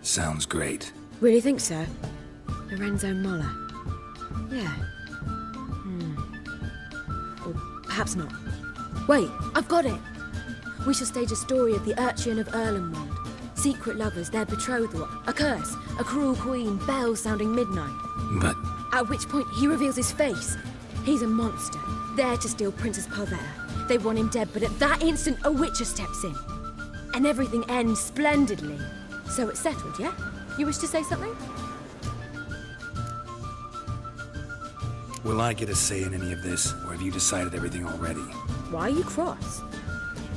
Sounds great. Really think so? Lorenzo Moller. Yeah. Or perhaps not. Wait, I've got it! We shall stage a story of the Urchin of Erlenwald. Secret lovers, their betrothal, a curse, a cruel queen, bells sounding midnight. But... At which point he reveals his face. He's a monster, there to steal Princess Parvera. They want him dead, but at that instant a witcher steps in. And everything ends splendidly. So it's settled, yeah? You wish to say something? will I get a say in any of this, or have you decided everything already? Why are you cross?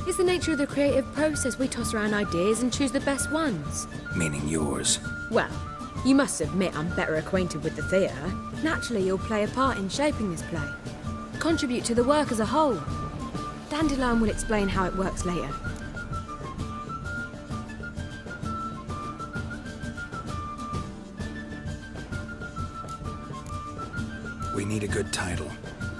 It's the nature of the creative process. We toss around ideas and choose the best ones. Meaning yours. Well, you must admit I'm better acquainted with the theatre. Naturally, you'll play a part in shaping this play. Contribute to the work as a whole. Dandelion will explain how it works later. We need a good title.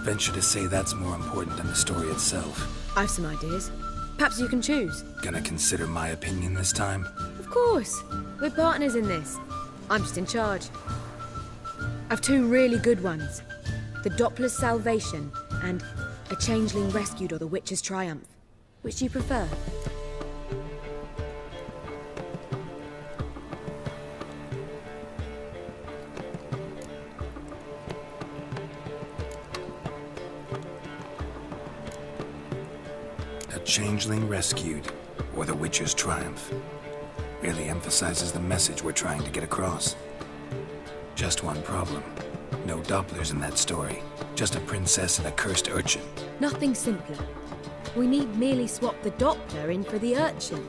Venture to say that's more important than the story itself. I've some ideas. Perhaps you can choose. Gonna consider my opinion this time? Of course. We're partners in this. I'm just in charge. I've two really good ones. The Doppler's Salvation and A Changeling Rescued or The Witcher's Triumph. Which do you prefer? A Changeling Rescued, or The Witcher's Triumph. Really emphasizes the message we're trying to get across. Just one problem. No Dopplers in that story. Just a princess and a cursed urchin. Nothing simpler. We need merely swap the Doppler in for the urchin.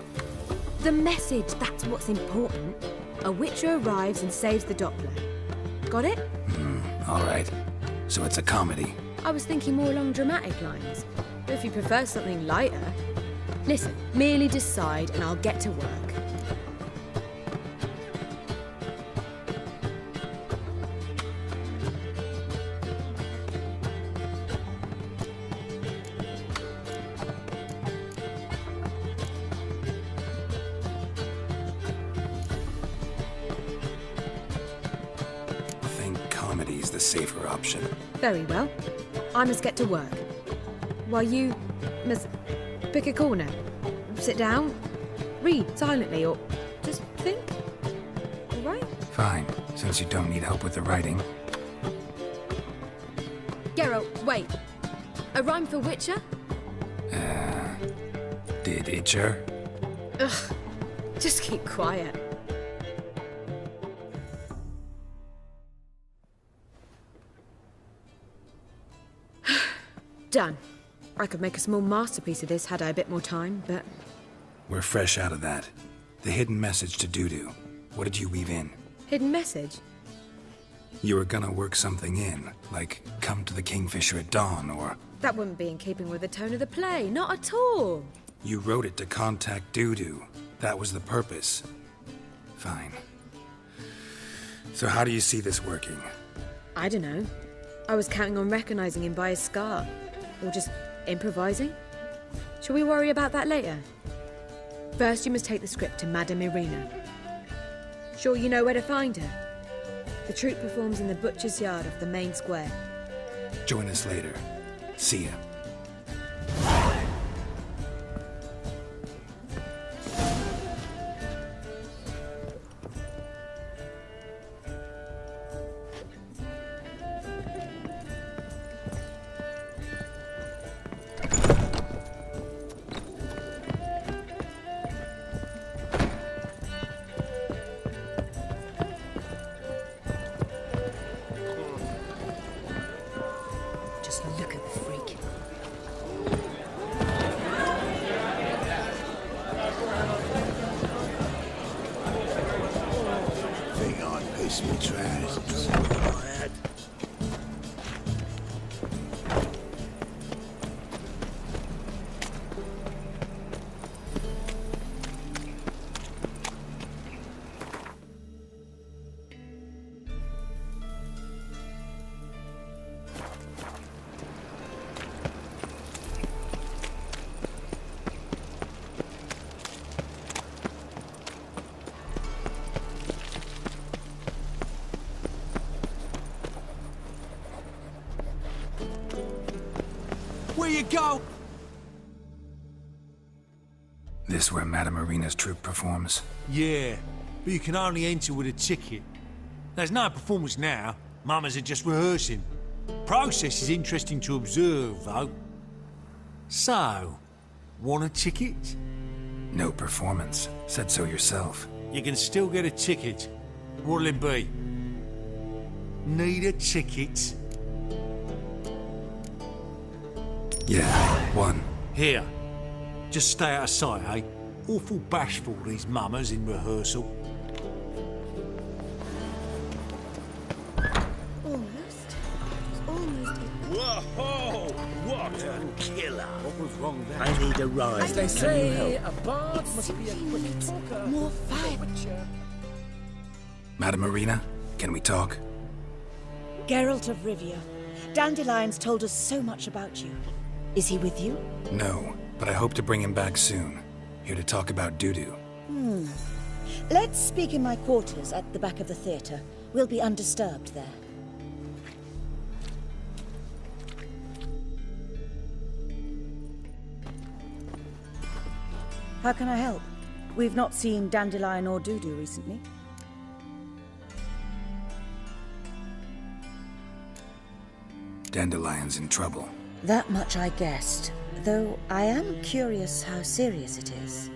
The message, that's what's important. A witcher arrives and saves the Doppler. Got it? All right. So it's a comedy. I was thinking more along dramatic lines. But if you prefer something lighter... Listen, merely decide and I'll get to work. I think comedy's the safer option. Very well. I must get to work. While you must pick a corner, sit down, read silently, or just think. All right? Fine, since you don't need help with the writing. Geralt, wait. A rhyme for Witcher? Did Itcher? Ugh. Just keep quiet. Done. I could make a small masterpiece of this had I a bit more time, but... We're fresh out of that. The hidden message to Dudu. What did you weave in? Hidden message? You were gonna work something in, like come to the Kingfisher at dawn, or... That wouldn't be in keeping with the tone of the play, not at all. You wrote it to contact Dudu. That was the purpose. Fine. So how do you see this working? I don't know. I was counting on recognizing him by his scar. Or just improvising? Shall we worry about that later? First, you must take the script to Madame Irina. Sure you know where to find her? The troupe performs in the butcher's yard of the main square. Join us later. See ya. Just look at the freak. Thing on piss me trash. Where you go? This where Madame Irina's troupe performs? Yeah, but you can only enter with a ticket. There's no performance now. Mamas are just rehearsing. Process is interesting to observe, though. So, want a ticket? No performance. Said so yourself. You can still get a ticket. What'll it be? Need a ticket? Yeah, one. Here. Just stay out of sight, eh? Awful bashful, these mamas in rehearsal. Almost. Almost. Whoa! What a killer! What was wrong there? I need a ride. As they say, a bard must be a quick talker. More fire. Madame Irina, can we talk? Geralt of Rivia. Dandelion's told us so much about you. Is he with you? No, but I hope to bring him back soon. Here to talk about Dudu. Let's speak in my quarters at the back of the theatre. We'll be undisturbed there. How can I help? We've not seen Dandelion or Dudu recently. Dandelion's in trouble. That much I guessed, though I am curious how serious it is.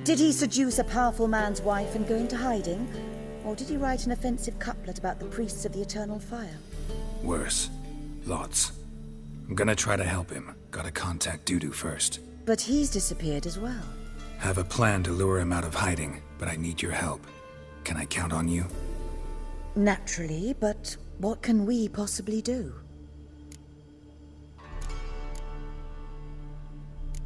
Did he seduce a powerful man's wife and go into hiding? Or did he write an offensive couplet about the priests of the eternal fire? Worse. Lots. I'm gonna try to help him. Gotta contact Dudu first. But he's disappeared as well. Have a plan to lure him out of hiding, but I need your help. Can I count on you? Naturally, but what can we possibly do?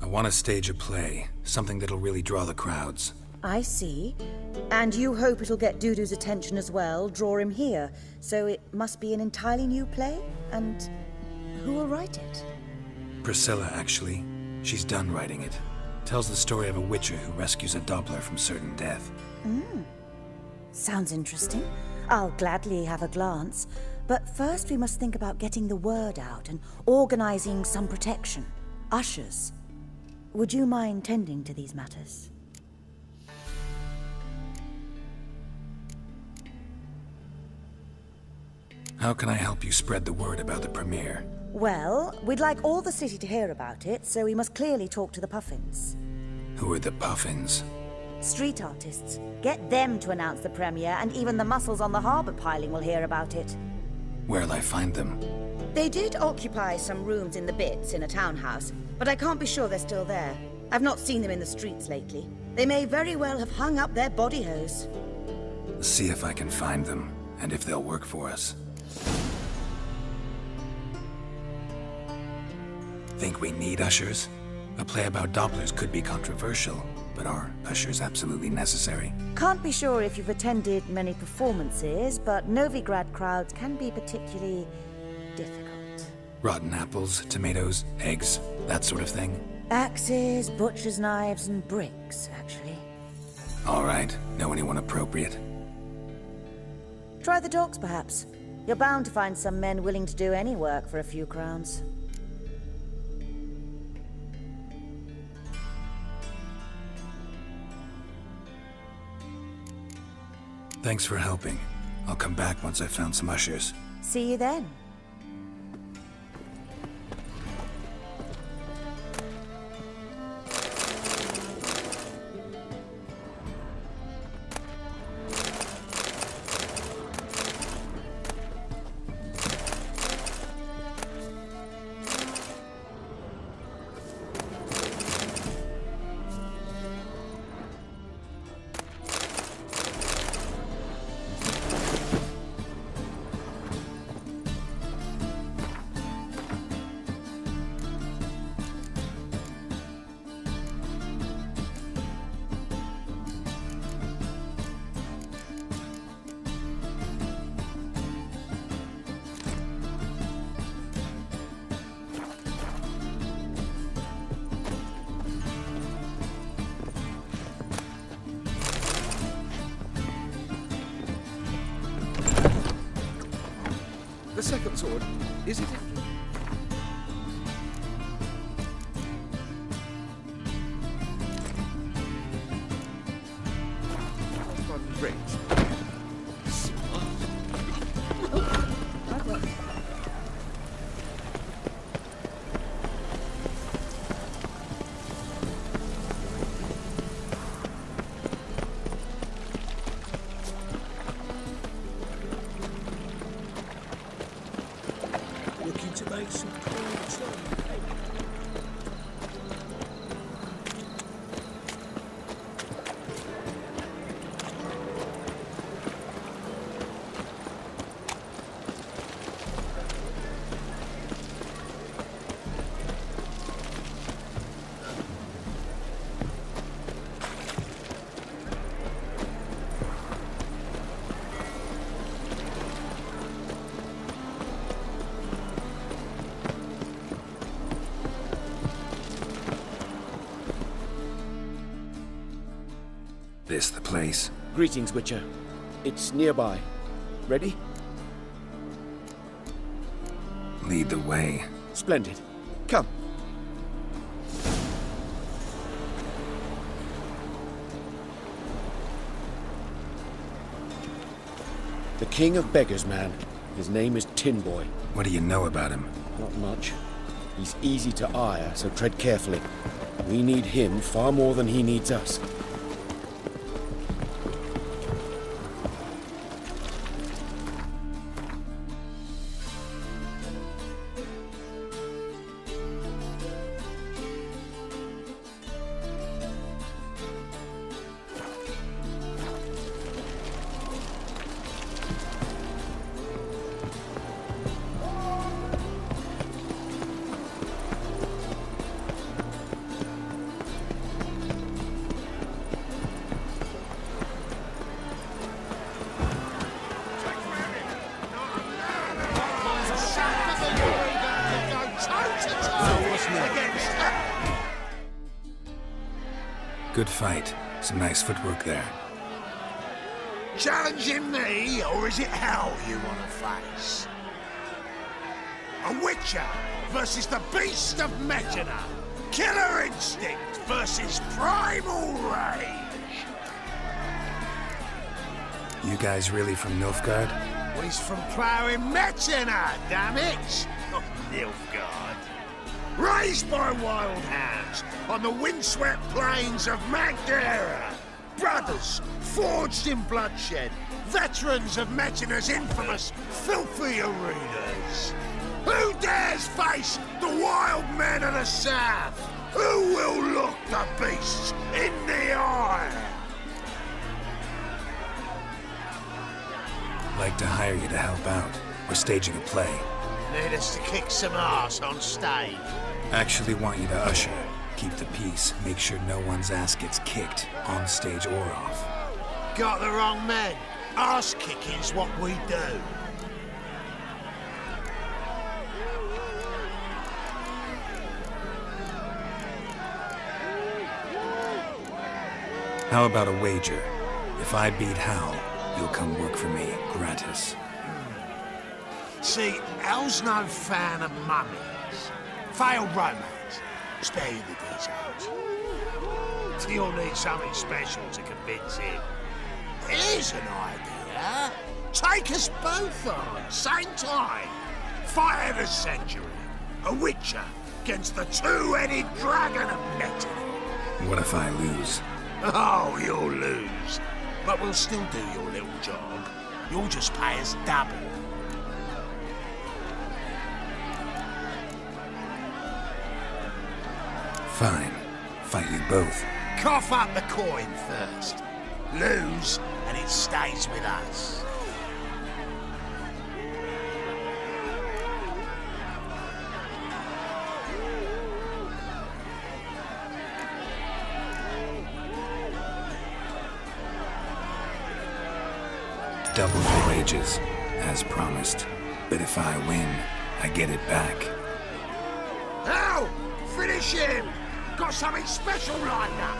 I want to stage a play, something that'll really draw the crowds. I see. And you hope it'll get Dudu's attention as well, draw him here. So it must be an entirely new play? And who will write it? Priscilla, actually. She's done writing it. Tells the story of a witcher who rescues a Doppler from certain death. Sounds interesting. I'll gladly have a glance. But first we must think about getting the word out and organizing some protection. Ushers. Would you mind tending to these matters? How can I help you spread the word about the premiere? Well, we'd like all the city to hear about it, so we must clearly talk to the Puffins. Who are the Puffins? Street artists. Get them to announce the premiere, and even the muscles on the harbor piling will hear about it. Where'll I find them? They did occupy some rooms in the Bits in a townhouse, but I can't be sure they're still there. I've not seen them in the streets lately. They may very well have hung up their body hose. See if I can find them, and if they'll work for us. Think we need ushers? A play about Dopplers could be controversial, but are ushers absolutely necessary? Can't be sure if you've attended many performances, but Novigrad crowds can be particularly difficult. Rotten apples, tomatoes, eggs, that sort of thing? Axes, butcher's knives, and bricks, actually. All right. Know anyone appropriate? Try the docks, perhaps. You're bound to find some men willing to do any work for a few crowns. Thanks for helping. I'll come back once I've found some ushers. See you then. The second sword, is it? friends. Looking to make some coins. This the place? Greetings, Witcher. It's nearby. Ready? Lead the way. Splendid. Come. The King of Beggars, man. His name is Tin Boy. What do you know about him? Not much. He's easy to ire, so tread carefully. We need him far more than he needs us. Good fight. Some nice footwork there. Challenging me, or is it hell you want to face? A Witcher versus the Beast of Metina. Killer instinct versus primal rage. You guys really from Nilfgaard? Well, he's from ploughing Metina, damn it! Not Nilfgaard. Raised by wild hounds on the windswept plains of Magdera. Brothers, forged in bloodshed. Veterans of Metina's infamous filthy arenas. Who dares face the wild men of the south? Who will look the beasts in the eye? Like to hire you to help out. We're staging a play. Need us to kick some ass on stage. Actually want you to usher. Keep the peace. Make sure no one's ass gets kicked, on stage or off. Got the wrong men. Ass kicking's what we do. How about a wager? If I beat Hal, you'll come work for me, gratis. See, Hal's no fan of mummies. Failed romance. Spare you the details. You'll need something special to convince him. Here's an idea. Take us both on, same time. Fight of the century. A Witcher against the two-headed dragon of Metina. What if I lose? Oh, you'll lose. But we'll still do your little job. You'll just pay us double. Fine. Fight you both. Cough up the coin first. Lose, and it stays with us. Double the wages, as promised. But if I win, I get it back. Now, finish him! Got something special lined up.